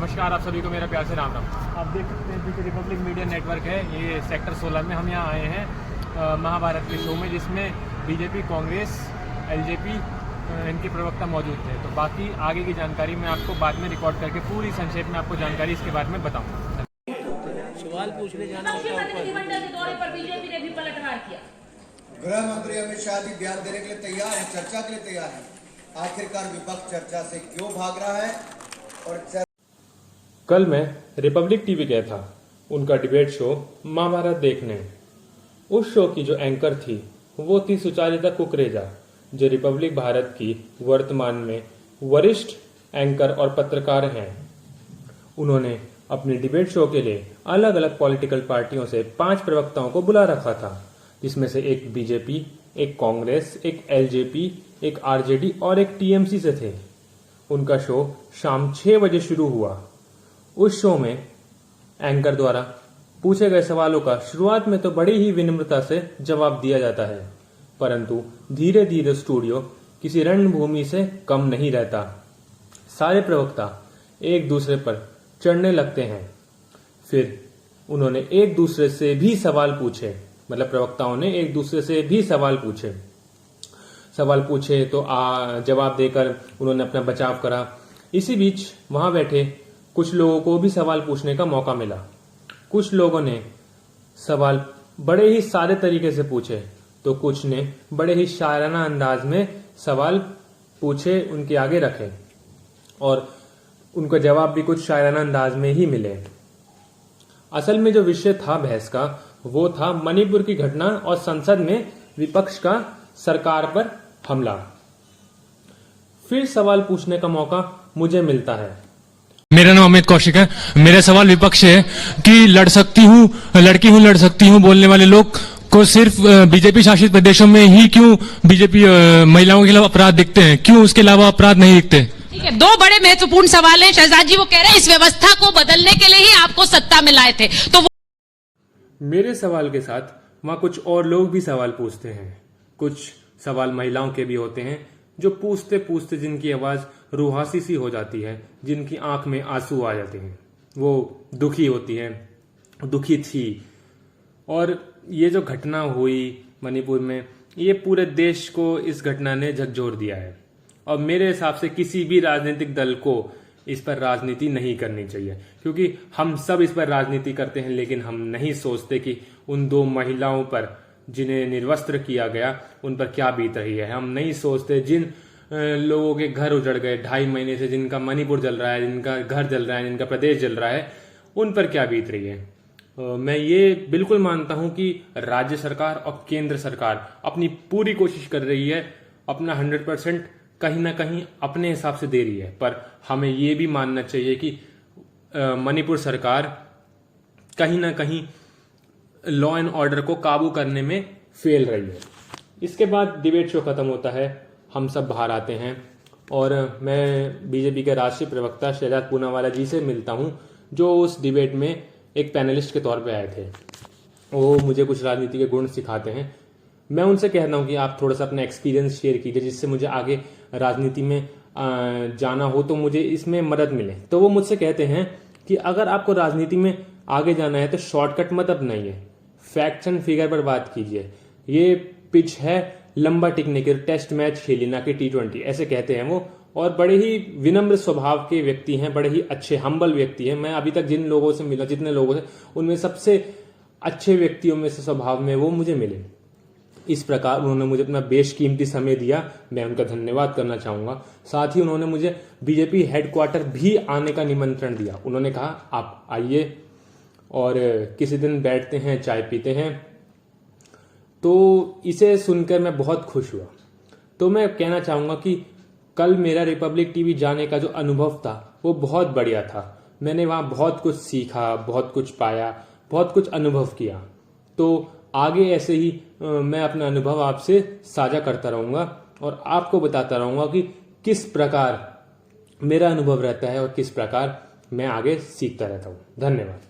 नमस्कार, आप सभी को मेरा प्यार से राम राम। आप देख सकते हैं पीछे रिपब्लिक मीडिया नेटवर्क है, ये सेक्टर 16 में हम यहाँ आए हैं महाभारत के शो में, जिसमें बीजेपी, कांग्रेस, एलजेपी इनके प्रवक्ता मौजूद थे। तो बाकी आगे की जानकारी मैं आपको बाद में रिकॉर्ड करके पूरी संक्षेप में आपको जानकारी इसके बारे में बताऊँगा। सवाल पूछने जाना प्रतिनिधिमंडल के दौरे पर बीजेपी ने भी पलटवार किया। गृह मंत्री अमित शाह जी बयान देने के लिए तैयार है, चर्चा के लिए तैयार है। आखिरकार विपक्ष चर्चा से क्यों भाग रहा है? और कल मैं रिपब्लिक टीवी गया था उनका डिबेट शो महाभारत देखने। उस शो की जो एंकर थी वो थी सुचारिता कुकरेजा, जो रिपब्लिक भारत की वर्तमान में वरिष्ठ एंकर और पत्रकार हैं। उन्होंने अपने डिबेट शो के लिए अलग अलग पॉलिटिकल पार्टियों से 5 प्रवक्ताओं को बुला रखा था, जिसमें से एक बीजेपी, एक कांग्रेस, एक एलजेपी, एक आरजेडी और एक टीएमसी से थे। उनका शो शाम 6 बजे शुरू हुआ। उस शो में एंकर द्वारा पूछे गए सवालों का शुरुआत में तो बड़ी ही विनम्रता से जवाब दिया जाता है, परंतु धीरे धीरे स्टूडियो किसी रणभूमि से कम नहीं रहता। सारे प्रवक्ता एक दूसरे पर चढ़ने लगते हैं। फिर उन्होंने एक दूसरे से भी सवाल पूछे, मतलब प्रवक्ताओं ने एक दूसरे से भी सवाल पूछे तो जवाब देकर उन्होंने अपना बचाव करा। इसी बीच वहां बैठे कुछ लोगों को भी सवाल पूछने का मौका मिला। कुछ लोगों ने सवाल बड़े ही सादे तरीके से पूछे, तो कुछ ने बड़े ही शायराना अंदाज में सवाल पूछे, उनके आगे रखे और उनका जवाब भी कुछ शायराना अंदाज में ही मिले। असल में जो विषय था बहस का वो था मणिपुर की घटना और संसद में विपक्ष का सरकार पर हमला। फिर सवाल पूछने का मौका मुझे मिलता है। मेरा नाम अमित कौशिक है। मेरा सवाल विपक्ष है कि लड़ सकती हूँ बोलने वाले लोग को सिर्फ बीजेपी शासित प्रदेशों में ही क्यों बीजेपी महिलाओं के खिलाफ अपराध दिखते हैं, क्यों उसके अलावा अपराध नहीं दिखते? ठीक है, 2 बड़े महत्वपूर्ण सवाल हैं। शहजाद जी वो कह रहे हैं इस व्यवस्था को बदलने के लिए ही आपको सत्ता में लाए थे, तो मेरे सवाल के साथ वहां कुछ और लोग भी सवाल पूछते हैं। कुछ सवाल महिलाओं के भी होते हैं जो पूछते पूछते जिनकी आवाज रुहासी सी हो जाती है, जिनकी आंख में आंसू आ जाते हैं, वो दुखी होती है, दुखी थी। और ये जो घटना हुई मणिपुर में, ये पूरे देश को इस घटना ने झकझोर दिया है। और मेरे हिसाब से किसी भी राजनीतिक दल को इस पर राजनीति नहीं करनी चाहिए, क्योंकि हम सब इस पर राजनीति करते हैं, लेकिन हम नहीं सोचते कि उन 2 महिलाओं पर जिन्हें निर्वस्त्र किया गया उन पर क्या बीत रही है। हम नहीं सोचते जिन लोगों के घर उजड़ गए 2.5 महीने से, जिनका मणिपुर जल रहा है, जिनका घर जल रहा है, जिनका प्रदेश जल रहा है, उन पर क्या बीत रही है। मैं ये बिल्कुल मानता हूं कि राज्य सरकार और केंद्र सरकार अपनी पूरी कोशिश कर रही है, अपना 100% कहीं ना कहीं अपने हिसाब से दे रही है, पर हमें ये भी मानना चाहिए कि मणिपुर सरकार कहीं ना कहीं लॉ एंड ऑर्डर को काबू करने में फेल रही है। इसके बाद डिबेट शो खत्म होता है, हम सब बाहर आते हैं और मैं बीजेपी के राष्ट्रीय प्रवक्ता शहजाद पूनावाला जी से मिलता हूं, जो उस डिबेट में एक पैनलिस्ट के तौर पे आए थे। वो मुझे कुछ राजनीति के गुण सिखाते हैं। मैं उनसे कहता हूं कि आप थोड़ा सा अपना एक्सपीरियंस शेयर कीजिए, जिससे मुझे आगे राजनीति में जाना हो तो मुझे इसमें मदद मिले। तो वो मुझसे कहते हैं कि अगर आपको राजनीति में आगे जाना है तो शॉर्टकट मत अपनाइए, फैक्ट्स एंड फिगर पर बात कीजिए। ये पिच है लंबा टिकने के, टेस्ट मैच खेलिए ना कि T20, ऐसे कहते हैं वो। और बड़े ही विनम्र स्वभाव के व्यक्ति हैं, बड़े ही अच्छे हम्बल व्यक्ति हैं। मैं अभी तक जिन लोगों से मिला, जितने लोगों से, उनमें सबसे अच्छे व्यक्तियों में से स्वभाव में वो मुझे मिले। इस प्रकार उन्होंने मुझे अपना बेशकीमती समय दिया, मैं उनका धन्यवाद करना चाहूंगा। साथ ही उन्होंने मुझे बीजेपी हेडक्वार्टर भी आने का निमंत्रण दिया। उन्होंने कहा आप आइए और किसी दिन बैठते हैं, चाय पीते हैं। तो इसे सुनकर मैं बहुत खुश हुआ। तो मैं कहना चाहूंगा कि कल मेरा रिपब्लिक टीवी जाने का जो अनुभव था वो बहुत बढ़िया था। मैंने वहां बहुत कुछ सीखा, बहुत कुछ पाया, बहुत कुछ अनुभव किया। तो आगे ऐसे ही मैं अपना अनुभव आपसे साझा करता रहूंगा और आपको बताता रहूंगा कि किस प्रकार मेरा अनुभव रहता है और किस प्रकार मैं आगे सीखता रहता हूं। धन्यवाद।